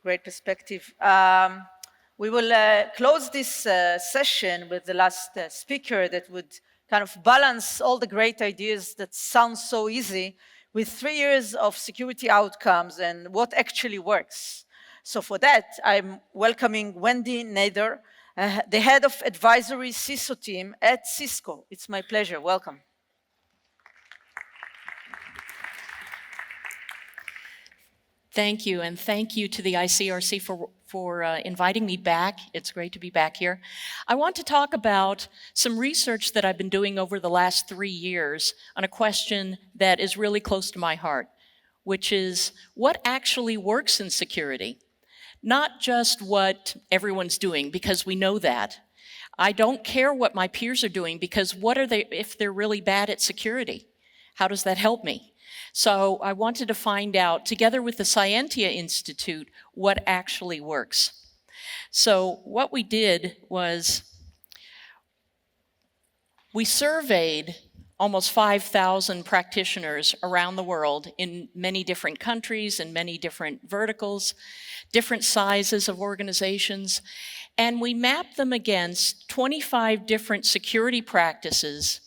great perspective. We will close this session with the last speaker that would kind of balance all the great ideas that sound so easy with 3 years of security outcomes and what actually works. So for that, I'm welcoming Wendy Nather, the head of advisory CISO team at Cisco. It's my pleasure. Welcome. Thank you, and thank you to the ICRC for inviting me back. It's great to be back here. I want to talk about some research that I've been doing over the last 3 years on a question that is really close to my heart, which is what actually works in security? Not just what everyone's doing, because we know that. I don't care what my peers are doing, because what are they if they're really bad at security? How does that help me? So I wanted to find out, together with the Scientia Institute, what actually works. So what we did was we surveyed almost 5,000 practitioners around the world in many different countries and many different verticals, different sizes of organizations, and we mapped them against 25 different security practices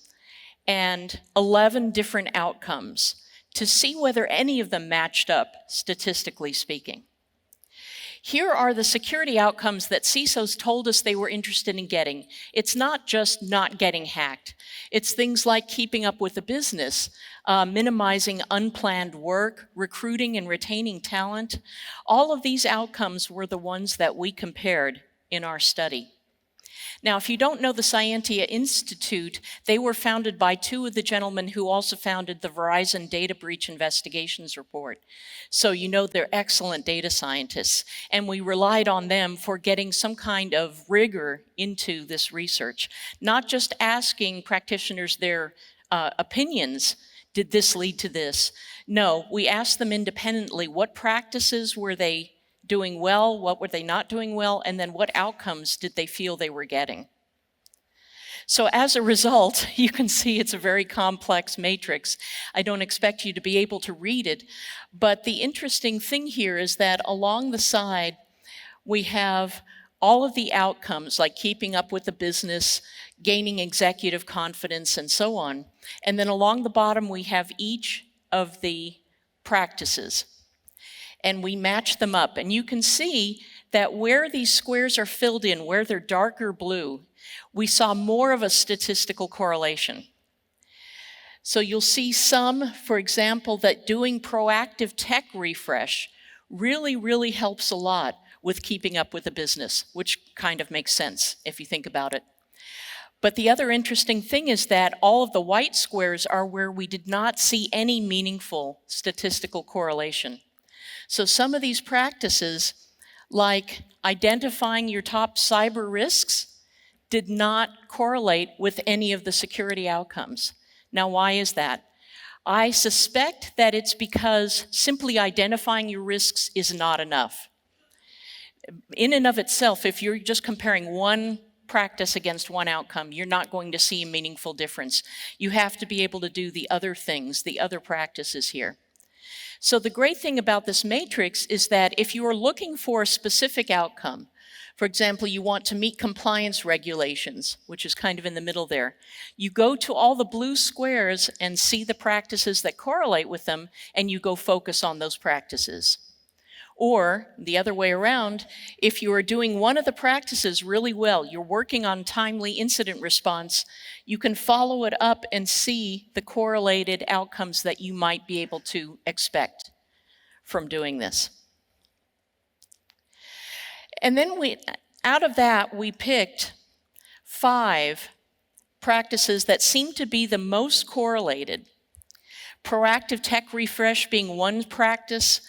and 11 different outcomes to see whether any of them matched up, statistically speaking. Here are the security outcomes that CISOs told us they were interested in getting. It's not just not getting hacked. It's things like keeping up with the business, minimizing unplanned work, recruiting and retaining talent. All of these outcomes were the ones that we compared in our study. Now, if you don't know the Scientia Institute, they were founded by 2 of the gentlemen who also founded the Verizon Data Breach Investigations Report. So you know they're excellent data scientists, and we relied on them for getting some kind of rigor into this research, not just asking practitioners their opinions. Did this lead to this? No, we asked them independently, what practices were they doing well, what were they not doing well, and then what outcomes did they feel they were getting? So as a result, you can see it's a very complex matrix. I don't expect you to be able to read it, but the interesting thing here is that along the side, we have all of the outcomes, like keeping up with the business, gaining executive confidence, and so on. And then along the bottom, we have each of the practices. And we match them up. And you can see that where these squares are filled in, where they're darker blue, we saw more of a statistical correlation. So you'll see some, for example, that doing proactive tech refresh really helps a lot with keeping up with the business, which kind of makes sense if you think about it. But the other interesting thing is that all of the white squares are where we did not see any meaningful statistical correlation. So some of these practices, like identifying your top cyber risks, did not correlate with any of the security outcomes. Now, why is that? I suspect that it's because simply identifying your risks is not enough. In and of itself, if you're just comparing one practice against one outcome, you're not going to see a meaningful difference. You have to be able to do the other things, the other practices here. So the great thing about this matrix is that if you are looking for a specific outcome, for example, you want to meet compliance regulations, which is kind of in the middle there, you go to all the blue squares and see the practices that correlate with them, and you go focus on those practices. Or the other way around, if you are doing one of the practices really well, you're working on timely incident response, you can follow it up and see the correlated outcomes that you might be able to expect from doing this. And then out of that, we picked 5 practices that seem to be the most correlated. Proactive tech refresh being one practice,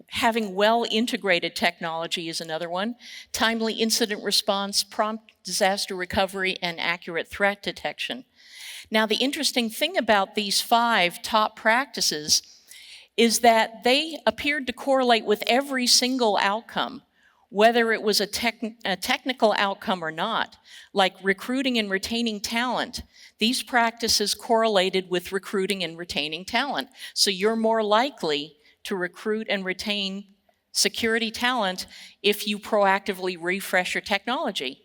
having well-integrated technology is another one, timely incident response, prompt disaster recovery, and accurate threat detection. Now, the interesting thing about these 5 top practices is that they appeared to correlate with every single outcome, whether it was a technical outcome or not, like recruiting and retaining talent. These practices correlated with recruiting and retaining talent. So you're more likely to recruit and retain security talent if you proactively refresh your technology,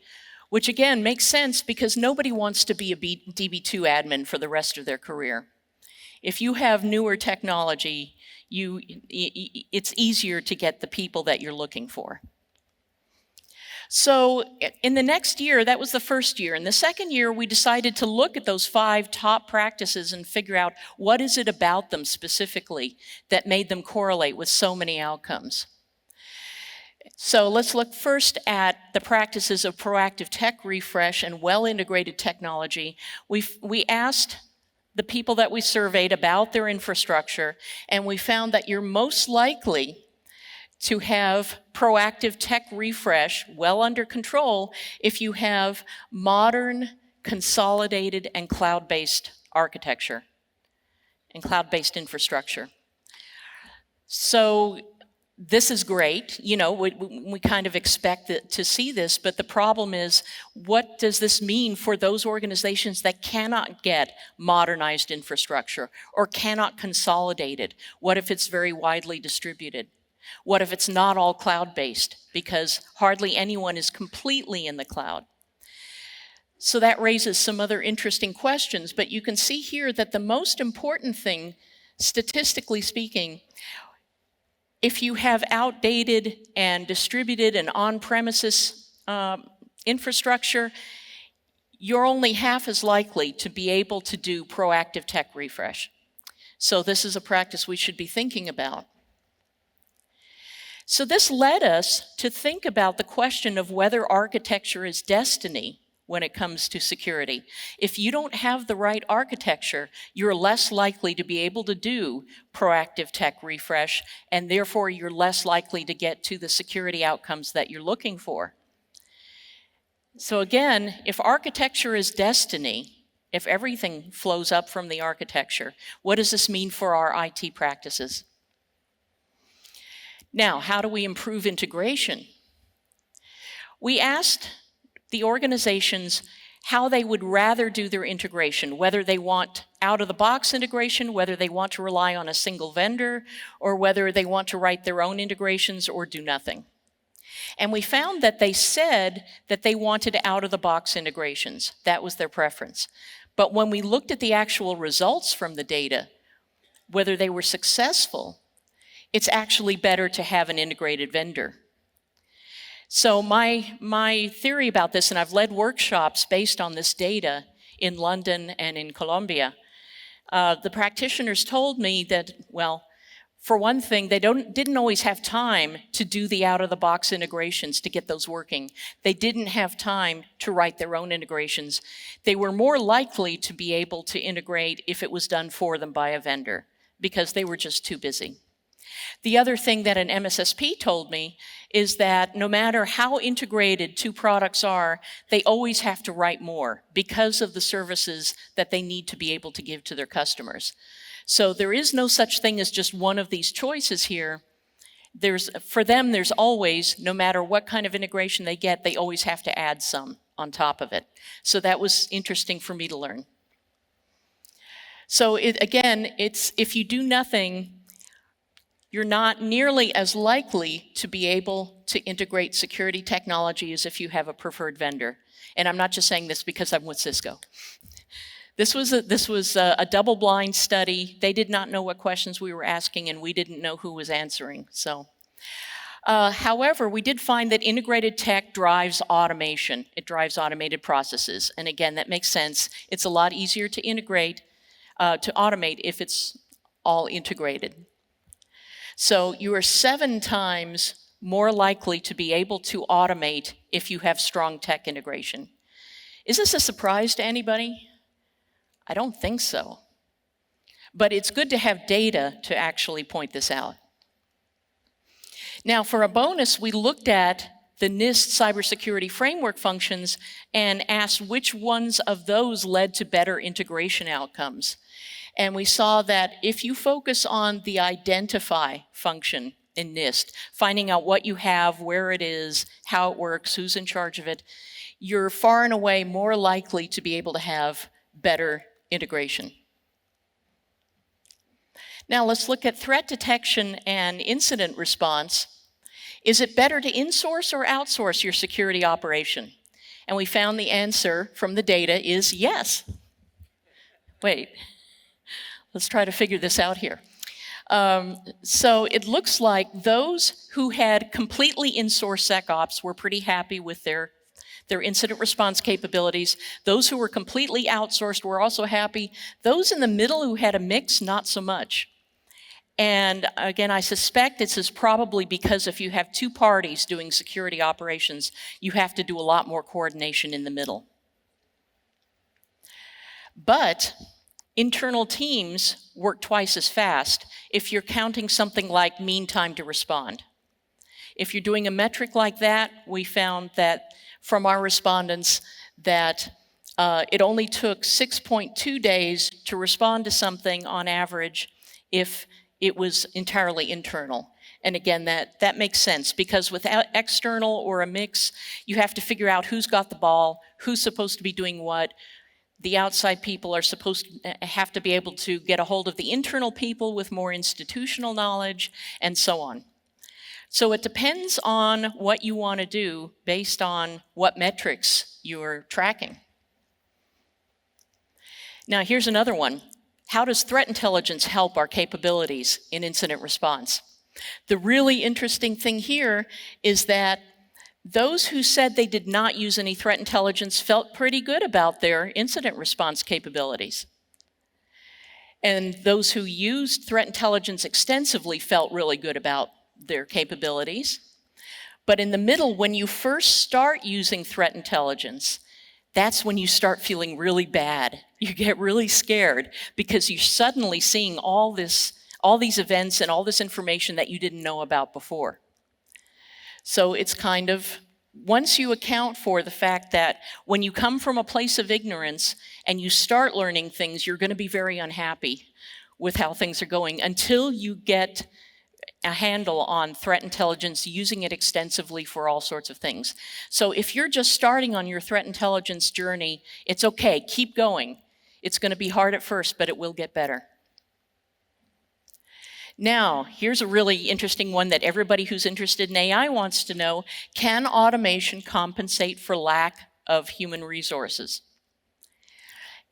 which again makes sense because nobody wants to be a DB2 admin for the rest of their career. If you have newer technology, it's easier to get the people that you're looking for. So in the next year, that was the first year. In the second year, we decided to look at those 5 top practices and figure out what is it about them specifically that made them correlate with so many outcomes. So let's look first at the practices of proactive tech refresh and well-integrated technology. We asked the people that we surveyed about their infrastructure, and we found that you're most likely to have proactive tech refresh well under control if you have modern, consolidated, and cloud-based architecture and cloud-based infrastructure. So this is great. You know, we kind of expect to see this, but the problem is, what does this mean for those organizations that cannot get modernized infrastructure or cannot consolidate it? What if it's very widely distributed? What if it's not all cloud-based? Because hardly anyone is completely in the cloud. So that raises some other interesting questions, but you can see here that the most important thing, statistically speaking, if you have outdated and distributed and on-premises infrastructure, you're only half as likely to be able to do proactive tech refresh. So this is a practice we should be thinking about. So this led us to think about the question of whether architecture is destiny when it comes to security. If you don't have the right architecture, you're less likely to be able to do proactive tech refresh, and therefore you're less likely to get to the security outcomes that you're looking for. So again, if architecture is destiny, if everything flows up from the architecture, what does this mean for our IT practices? Now, how do we improve integration? We asked the organizations how they would rather do their integration, whether they want out-of-the-box integration, whether they want to rely on a single vendor, or whether they want to write their own integrations or do nothing. And we found that they said that they wanted out-of-the-box integrations. That was their preference. But when we looked at the actual results from the data, whether they were successful, it's actually better to have an integrated vendor. So my theory about this, and I've led workshops based on this data in London and in Colombia, the practitioners told me that, well, for one thing, they didn't always have time to do the out-of-the-box integrations to get those working. They didn't have time to write their own integrations. They were more likely to be able to integrate if it was done for them by a vendor, because they were just too busy. The other thing that an MSSP told me is that no matter how integrated 2 products are, they always have to write more because of the services that they need to be able to give to their customers. So there is no such thing as just one of these choices here. For them, there's always, no matter what kind of integration they get, they always have to add some on top of it. So that was interesting for me to learn. So again, if you do nothing, you're not nearly as likely to be able to integrate security technology as if you have a preferred vendor. And I'm not just saying this because I'm with Cisco. This was a double-blind study. They did not know what questions we were asking, and we didn't know who was answering. So, however, we did find that integrated tech drives automation. It drives automated processes. And again, that makes sense. It's a lot easier to integrate, to automate if it's all integrated. So you are 7 times more likely to be able to automate if you have strong tech integration. Is this a surprise to anybody? I don't think so. But it's good to have data to actually point this out. Now, for a bonus, we looked at the NIST cybersecurity framework functions and asked which ones of those led to better integration outcomes. And we saw that if you focus on the identify function in NIST, finding out what you have, where it is, how it works, who's in charge of it, you're far and away more likely to be able to have better integration. Now let's look at threat detection and incident response. Is it better to insource or outsource your security operation? And we found the answer from the data is yes. Wait, let's try to figure this out here. So it looks like those who had completely insourced SecOps were pretty happy with their incident response capabilities. Those who were completely outsourced were also happy. Those in the middle who had a mix, not so much. And again, I suspect this is probably because if you have two parties doing security operations, you have to do a lot more coordination in the middle. But internal teams work twice as fast if you're counting something like mean time to respond. If you're doing a metric like that, we found that from our respondents that it only took 6.2 days to respond to something on average if it was entirely internal. And again, that makes sense because without external or a mix, you have to figure out who's got the ball, who's supposed to be doing what. The outside people are supposed to have to be able to get a hold of the internal people with more institutional knowledge and so on. So it depends on what you want to do based on what metrics you're tracking. Now here's another one. How does threat intelligence help our capabilities in incident response? The really interesting thing here is that those who said they did not use any threat intelligence felt pretty good about their incident response capabilities. And those who used threat intelligence extensively felt really good about their capabilities. But in the middle, when you first start using threat intelligence, that's when you start feeling really bad. You get really scared because you're suddenly seeing all these events and all this information that you didn't know about before. So it's kind of, once you account for the fact that when you come from a place of ignorance and you start learning things, you're going to be very unhappy with how things are going until you get a handle on threat intelligence, using it extensively for all sorts of things. So if you're just starting on your threat intelligence journey, it's okay, keep going. It's going to be hard at first, but it will get better. Now, here's a really interesting one that everybody who's interested in AI wants to know. Can automation compensate for lack of human resources?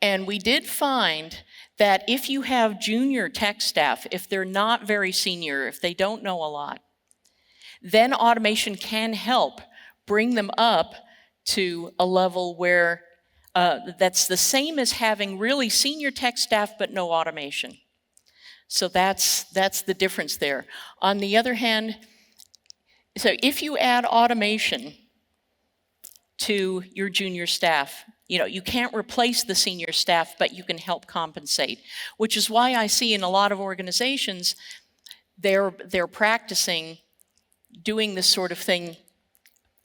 And we did find that if you have junior tech staff, if they're not very senior, if they don't know a lot, then automation can help bring them up to a level where that's the same as having really senior tech staff but no automation. So that's the difference there. On the other hand, so if you add automation to your junior staff, you can't replace the senior staff, but you can help compensate, which is why I see in a lot of organizations, they're practicing doing this sort of thing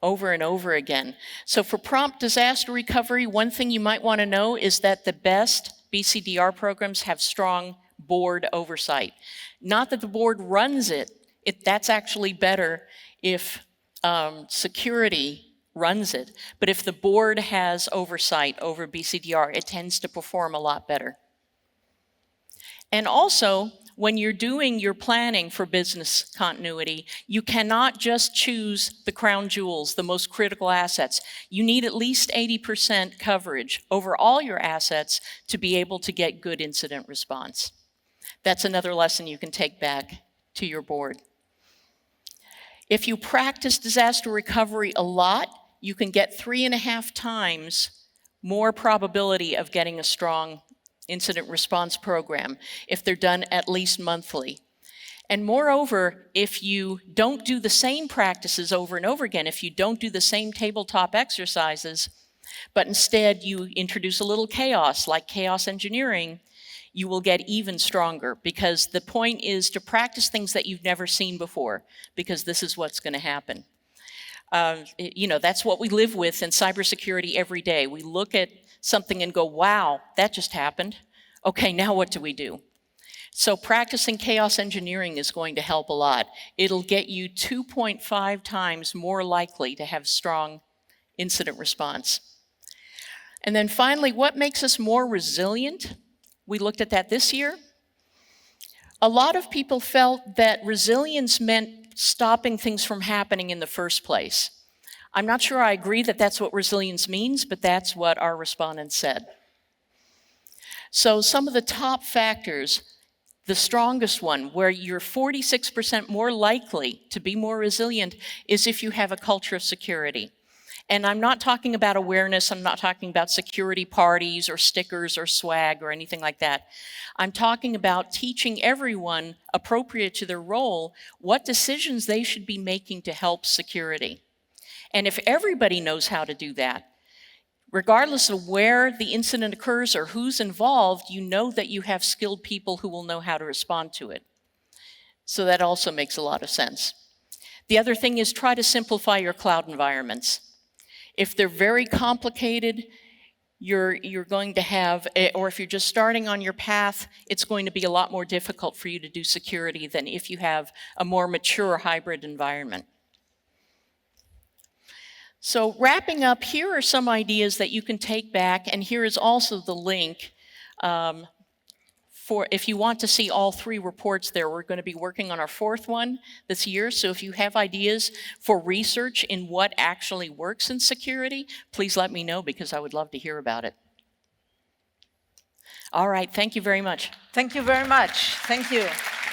over and over again. So for prompt disaster recovery, one thing you might want to know is that the best BCDR programs have strong board oversight. Not that the board runs it, that's actually better if security runs it. But if the board has oversight over BCDR, it tends to perform a lot better. And also, when you're doing your planning for business continuity, you cannot just choose the crown jewels, the most critical assets. You need at least 80% coverage over all your assets to be able to get good incident response. That's another lesson you can take back to your board. If you practice disaster recovery a lot, you can get 3.5 times more probability of getting a strong incident response program if they're done at least monthly. And moreover, if you don't do the same practices over and over again, if you don't do the same tabletop exercises, but instead you introduce a little chaos, like chaos engineering, you will get even stronger, because the point is to practice things that you've never seen before, because this is what's going to happen. That's what we live with in cybersecurity every day. We look at something and go, wow, that just happened. Okay, now what do we do? So practicing chaos engineering is going to help a lot. It'll get you 2.5 times more likely to have strong incident response. And then finally, what makes us more resilient? We looked at that this year. A lot of people felt that resilience meant stopping things from happening in the first place. I'm not sure I agree that that's what resilience means, but that's what our respondents said. So some of the top factors, the strongest one, where you're 46% more likely to be more resilient, is if you have a culture of security. And I'm not talking about awareness, I'm not talking about security parties or stickers or swag or anything like that. I'm talking about teaching everyone, appropriate to their role, what decisions they should be making to help security. And if everybody knows how to do that, regardless of where the incident occurs or who's involved, you know that you have skilled people who will know how to respond to it. So that also makes a lot of sense. The other thing is try to simplify your cloud environments. If they're very complicated, you're going to have, or if you're just starting on your path, it's going to be a lot more difficult for you to do security than if you have a more mature hybrid environment. So wrapping up, here are some ideas that you can take back, and here is also the link for if you want to see all 3 reports there. We're going to be working on our 4th one this year, so if you have ideas for research in what actually works in security, please let me know because I would love to hear about it. All right, thank you very much. Thank you very much. Thank you.